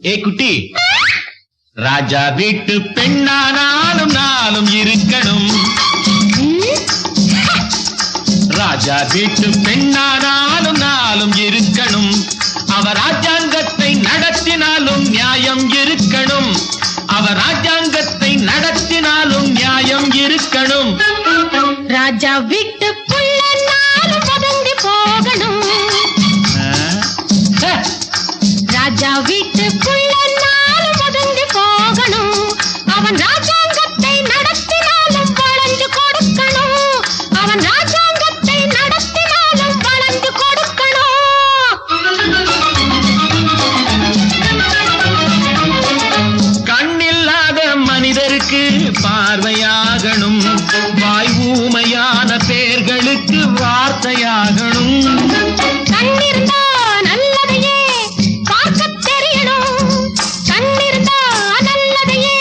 ஏ குட்டி, ராஜா வீட்டு பெண்ணானாலும் நாளும் இருக்கணும். ராஜா வீட்டு பெண்ணானாலும் நாளும் இருக்கணும். அவர் ராஜாங்கத்தை நடத்தினாலும் நியாயம் இருக்கணும். அவர் ராஜாங்கத்தை நடத்தினாலும் நியாயம் இருக்கணும். ராஜா வீட்டு புள்ள நாளும் பதுங்கி போகணும். ராஜா வீட்டு புள்ள நாளும் பதுங்கி போகணும். அவன் ராஜாங்கத்தை நடத்தினாலும் வளைஞ்சு கொடுக்கணும். அவன் ராஜாங்கத்தை நடத்தினாலும் வளைஞ்சு கொடுக்கணும். கண்ணில்லாத மனிதருக்கு பார்வையாகணும். வாய் ஊமையான பேர்களுக்கு வார்த்தையாகணும். கண்ணிருந்தா நல்லதையே பார்க்கத் தெரியணும். கண்ணிருந்தா நல்லதையே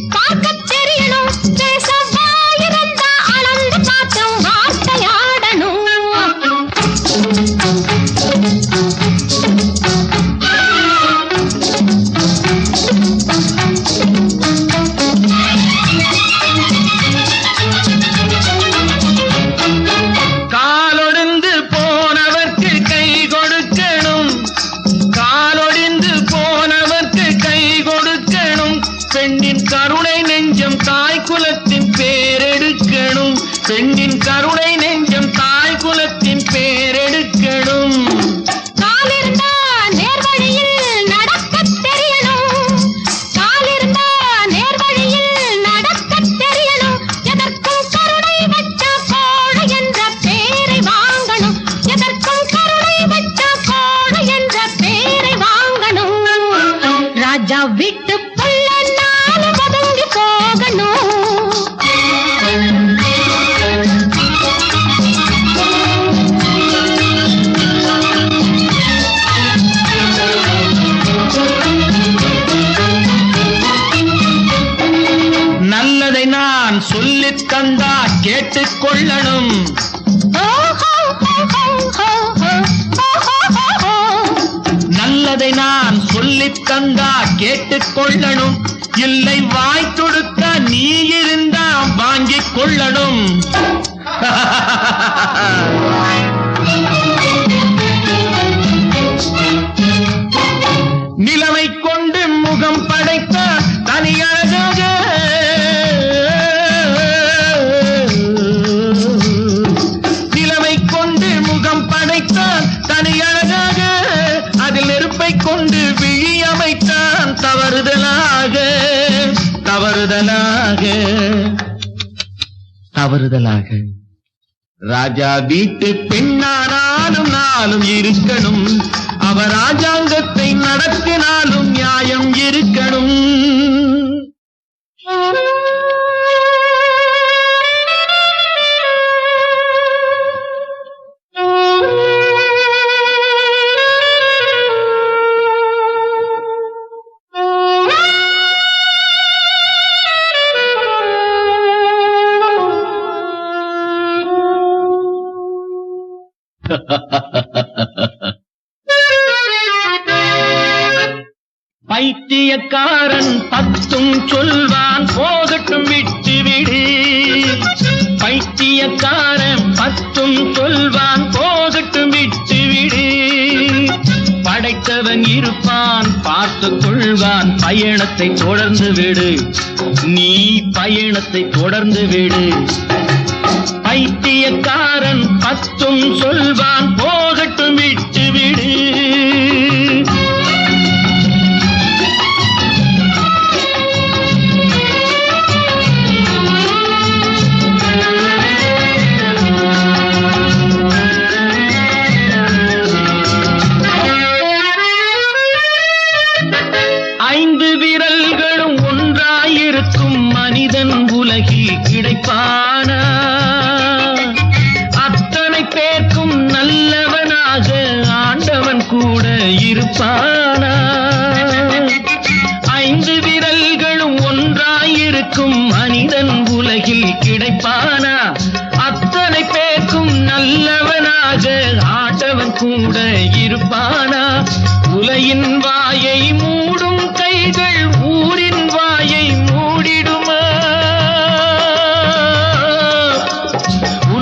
பார்க்கத் தெரியணும். பேச வாயிருந்தா அளந்து பார்த்தும் வார்த்தையாடணும். காலொடிந்து போனவர்க்கு கை கொடுக்கணும். காலொடிந்து போனவர்க்கு கை கொடுக்கணும். பெண்ணின் கருணை நெஞ்சம் தாய் குலத்தின் பேரெடுக்கணும். பெண்ணின் கருணை நெஞ்சம் தாய் குலத்தின் பேரெடுக்கணும். காலிருந்தா நேர்வழியில் நடக்கத் தெரியணும். காலிருந்தா நேர்வழியில் நடக்கத் தெரியணும். எதற்கும் கருணை வச்ச கோழை என்ற பேரை வாங்கணும். எதற்கும் கருணை வச்ச கோழை என்ற பேரை வாங்கணும். ராஜா வீட்டு புள்ள நாளும் பதுங்கி போகணும். நல்லதை நான் சொல்லித் தந்தா கேட்டுக்கொள்ளணும். நல்லதை நான் சொல்லித் தந்தா கேட்டுக்கொள்ளணும். இல்லை வாய் தொடுக்க நீ இருந்தா வாங்கிக் கொள்ளணும். நிலைமை கொண்டு முகம் படைத்த தனியழகாக, நிலைமை கொண்டு முகம் படைத்தான் தனியழகாக. அதில் நெருப்பை கொண்டு விழி அமைத்தான் தவறுதலாக. தவறுதலாக தவறுதலாக. ராஜா வீட்டு பெண்ணானாலும் நாளும் இருக்கணும். அவர் ராஜாங்கத்தை நடத்தினாலும் நியாயம் இருக்கணும். பைத்தியக்காரன் பத்தும் சொல்வான் போகட்டும் விட்டுவிடு. பைத்தியக்காரன் பத்தும் சொல்வான் போகட்டும் விட்டுவிடு. படைத்தவன் இருப்பான் பார்த்துக் கொள்வான். பயணத்தை தொடர்ந்து விடு. நீ பயணத்தை தொடர்ந்து விடு. பைத்தியக்காரன் பத்தும் சொல்வான் போகட்டும் விட்டுவிடு. ஐந்து விரல்களும் ஒன்றாயிருக்கும் மனிதன் உலகில் கிடைப்பானா? அத்தனை பேர்க்கும் நல்லவனாக ஆண்டவன் கூட இருப்பானா? ஐந்து விரல்களும் ஒன்றாயிருக்கும் மனிதன் உலகில் கிடைப்பானா? அத்தனை பேர்க்கும் நல்லவனாக ஆண்டவன் கூட இருப்பானா? உலகின் வாயை மூடும்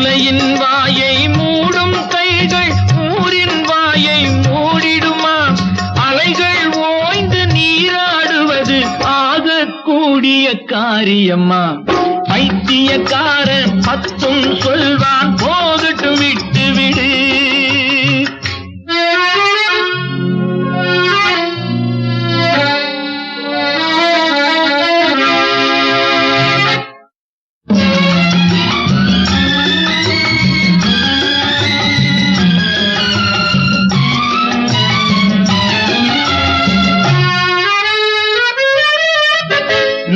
உலையின் வாயை மூடும் கைகள் ஊரின் வாயை மூடிடுமா? அலைகள் ஓய்ந்து நீராடுவது ஆகக்கூடிய காரியம்மா? பைத்தியக்காரன் 10 சொல்வான், போகட்டும் விட்டு விடு.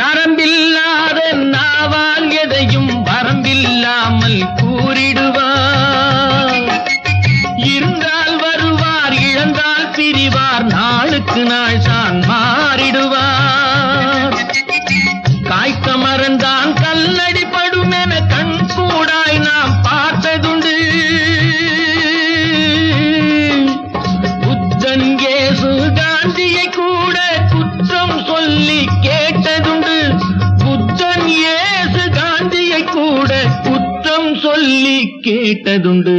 நரம்பில்லாத நாவால் எதையும் வரம்பில்லாமல் கூறிடுவார். இருந்தால் வருவார், இழந்தால் பிரிவார், நாளுக்கு நாள் தான் மாறிடுவார். காய்க்க மறந்தான் கல்லடி படும் என கண் கூடாய் நாம் பார்த்ததுண்டு. புத்தன் இயேசு காந்தியை கூட குற்றம் சொல்லி கேட்டதுண்டு. புத்தன் இயேசு காந்தியை கூட குற்றம் சொல்லி கேட்டதுண்டு.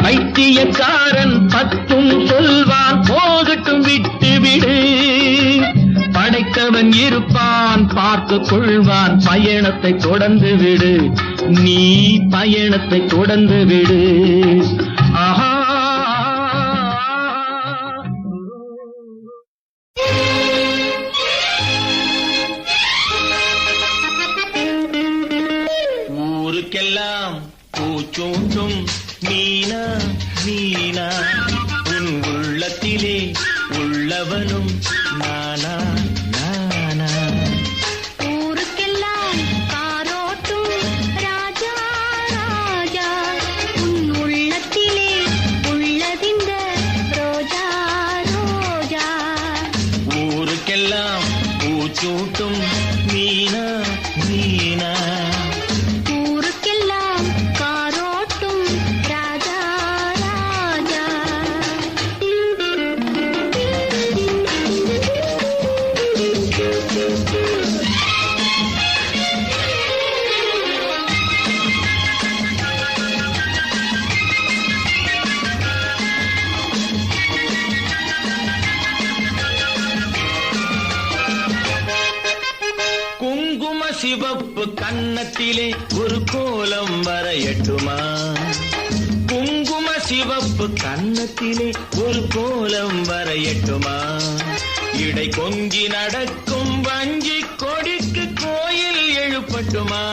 பைத்தியக்காரன் 10 சொல்வான், போகட்டும் விட்டு விடு. படைத்தவன் இருப்பான், பார்த்து கொள்வான், பயணத்தை தொடர்ந்து விடு. நீ பயணத்தை தொடர்ந்து விடு. ஆஹா. ஊருக்கெல்லாம் பூச்சூட்டும் மீனா மீனா, உன் உள்ளத்திலே உள்ளவனும் நானா நானா. ஊருக்கெல்லாம் காரோட்டும் ராஜா ராஜா, உன் உள்ளத்திலே உள்ளதிந்த ரோஜா ரோஜா. ஊருக்கெல்லாம் பூச்சூட்டும் மீனா மீனா, ஊருக்கெல்லாம் காரோட்டும் ராஜா ராஜா. குங்கும சிவப்பு கன்னத்திலே ஒரு கோலம் வரையட்டுமா? குங்கும சிவப்பு கன்னத்திலே ஒரு கோலம் வரையட்டுமா? இடை கொஞ்சி நடக்கும் வஞ்சி கொடிக்கு கோயில் எழுப்பட்டுமா?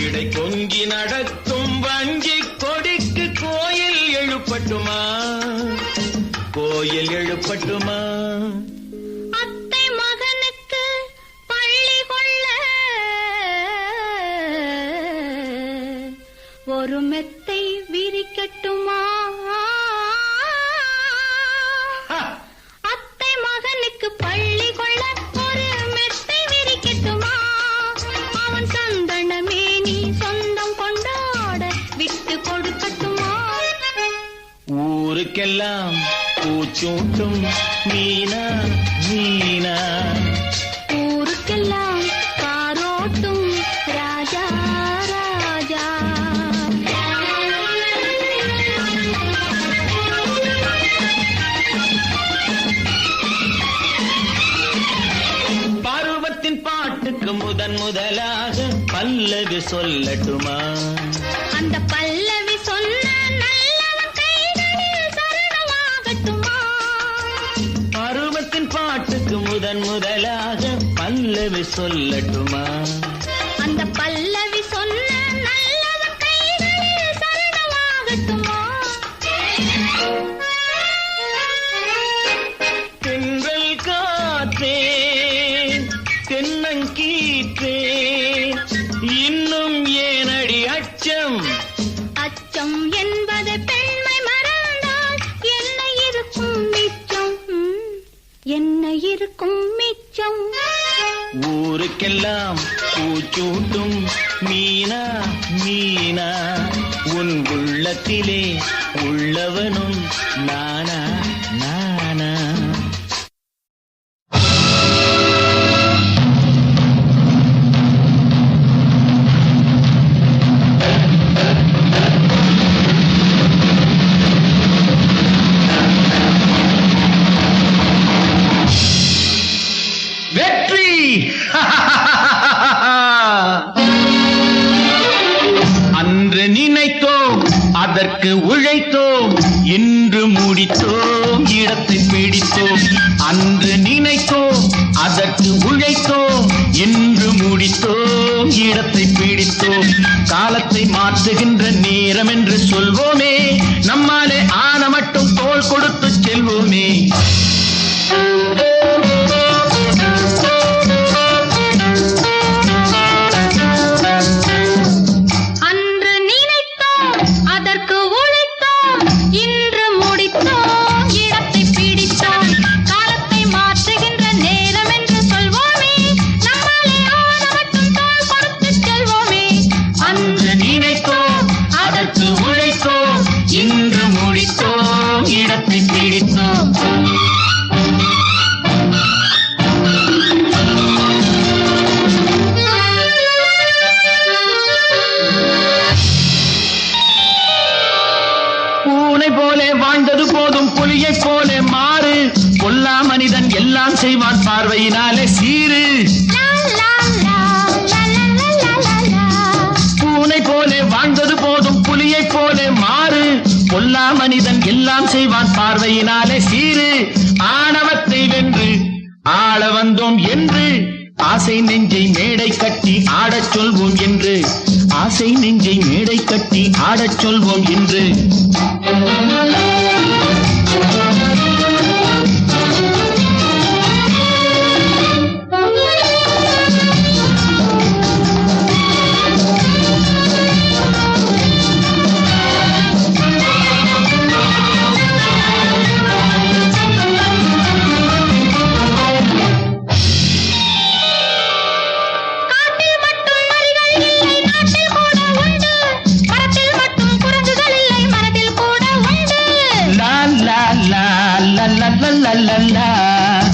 இடை கொஞ்சி நடக்கும் வஞ்சி கொடிக்கு கோயில் எழுப்பட்டுமா? கோயில் எழுப்பட்டுமா? அத்தை மகனுக்கு பள்ளி கொள்ள ஒரு மெத்தை விரிக்கட்டுமா? அத்தை மகனுக்கு பள்ளி கொள்ள ஒரு மெத்தை விரிக்கட்டுமா? அவன் சந்தனமேனி சொந்தம் கொண்டாட விட்டு கொடுக்கட்டுமா? ஊருக்கெல்லாம் பூச்சூட்டும் மீனா மீனா, ஊருக்கெல்லாம் காரோட்டும் ராஜா ராஜா. பருவத்தின் பாட்டுக்கு முதலாக பல்லவி சொல்லட்டுமா? அந்த பல்லவி சொன்ன நல்லவன் கைகளில் சரணமாகட்டுமா? பருவத்தின் பாட்டுக்கு முதலாக பல்லவி சொல்லட்டுமா? அந்த பல்லவி சொன்ன நல்லவன் கைகளில் சரணமாகட்டுமா? தென்றல் காற்றே தென்னங்கீற்றே, இன்னும் ஏனடி அச்சம்? அச்சம் என்பது பெண்மை மறந்தால் என்ன இருக்கும் மிச்சம்? என்ன இருக்கும் மிச்சம்? ஊருக்கெல்லாம் பூச்சூட்டும் மீனா மீனா, உன் உள்ளத்திலே உள்ளவனும் நானா நானா. நினைத்தோம் அதற்கு உழைத்தோம் இன்று முடித்தோம் இடத்தை பிடித்தோம் அன்று நினைத்தோம் அதற்கு உழைத்தோம் இன்று முடித்தோம் இடத்தை பிடித்தோம் காலத்தை மாற்றுகின்ற நேரம் என்று சொல்வோமே நம்மாலே ஆன மட்டும் தோள் கொடுத்து செல்வோமே வாழ்ந்தது போதும் புலியை போல மாறு கொல்லா மனிதன் எல்லாம் செய்வான் பார்வையினாலே சீரு பூனை போல வாழ்ந்தது போதும் புலியை போல மாறு கொல்லா மனிதன் எல்லாம் செய்வான் பார்வையினாலே சீரு ஆணவத்தை வென்று ஆள வந்தோம் என்று ஆசை நெஞ்சை மேடை கட்டி ஆடச் சொல்வோம் என்று ஆசை நெஞ்சை மேடை கட்டி ஆடச் சொல்வோம் என்று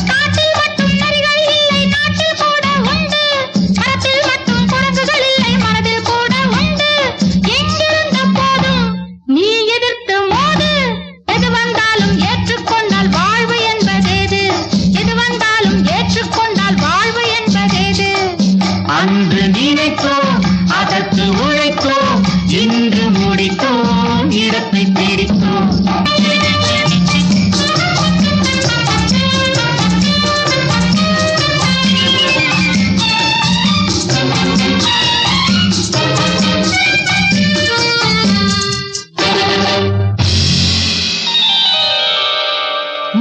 காட்டில் மட்டும் நரிகள் இல்லை நாட்டில் கூட உண்டு மரத்தில் மட்டும் குரங்குகள் இல்லை மனதில் கூட உண்டு எங்கிருந்த போதும் நீ எதிர்த்து மோது எது வந்தாலும் ஏற்றுக்கொண்டால் வாழ்வு என்பதேது எது வந்தாலும் ஏற்றுக்கொண்டால் வாழ்வு என்பதேது அன்று நினைத்தோம் அதற்கு உழைத்தோம் இன்று முடித்தோம் இடத்தை பிடித்தோம்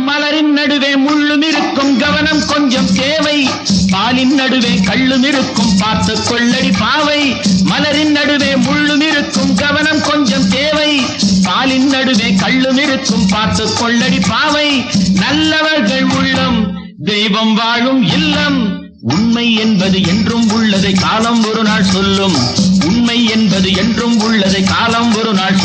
மலரின் நடுவே முள்ளும் இருக்கும் கவனம் கொஞ்சம் தேவை பாலின் நடுவே கள்ளும் இருக்கும் பார்த்து கொள்ளடி பாவை மலரின் நடுவே முள்ளும் இருக்கும் கவனம் கொஞ்சம் தேவை பாலின் நடுவே கள்ளும் இருக்கும் பார்த்து கொள்ளடி பாவை நல்லவர்கள் உள்ளம் தெய்வம் வாழும் இல்லம் உண்மை என்பது என்றும் உள்ளதை காலம் ஒரு நாள் சொல்லும் உண்மை என்பது என்றும் உள்ளதை காலம் ஒரு நாள்